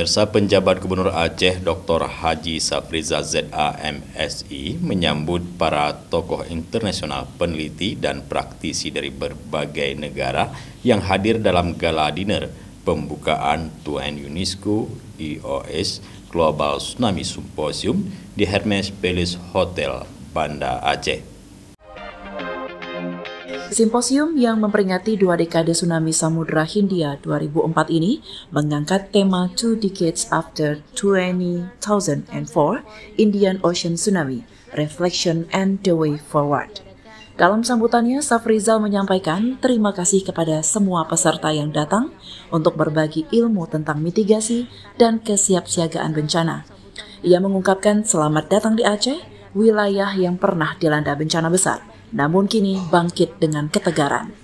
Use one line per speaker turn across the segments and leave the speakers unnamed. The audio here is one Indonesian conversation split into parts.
Pemirsa, penjabat Gubernur Aceh Dr. Haji Safrizal ZAMSI menyambut para tokoh internasional, peneliti dan praktisi dari berbagai negara yang hadir dalam gala dinner pembukaan Tuan UNESCO IOS Global Tsunami Symposium di Hermes Palace Hotel, Banda Aceh.
Simposium yang memperingati 2 dekade tsunami Samudra Hindia 2004 ini mengangkat tema 2 Decades After 2004 Indian Ocean Tsunami, Reflection and the Way Forward. Dalam sambutannya, Safrizal menyampaikan terima kasih kepada semua peserta yang datang untuk berbagi ilmu tentang mitigasi dan kesiapsiagaan bencana. Ia mengungkapkan selamat datang di Aceh, wilayah yang pernah dilanda bencana besar, namun kini bangkit dengan ketegaran.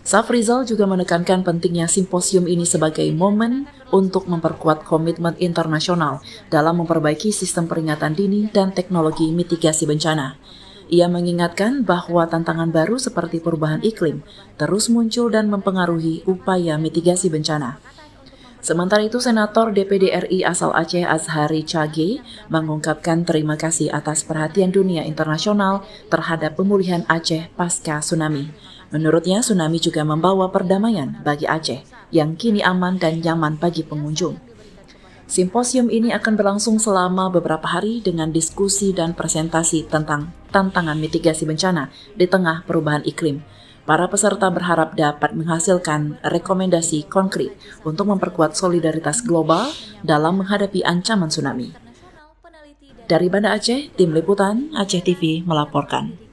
Safrizal juga menekankan pentingnya simposium ini sebagai momen untuk memperkuat komitmen internasional dalam memperbaiki sistem peringatan dini dan teknologi mitigasi bencana. Ia mengingatkan bahwa tantangan baru seperti perubahan iklim terus muncul dan mempengaruhi upaya mitigasi bencana. Sementara itu, Senator DPD RI asal Aceh Azhari Chage mengungkapkan terima kasih atas perhatian dunia internasional terhadap pemulihan Aceh pasca tsunami. Menurutnya, tsunami juga membawa perdamaian bagi Aceh yang kini aman dan nyaman bagi pengunjung. Simposium ini akan berlangsung selama beberapa hari dengan diskusi dan presentasi tentang tantangan mitigasi bencana di tengah perubahan iklim. Para peserta berharap dapat menghasilkan rekomendasi konkret untuk memperkuat solidaritas global dalam menghadapi ancaman tsunami. Dari Banda Aceh, Tim Liputan Aceh TV melaporkan.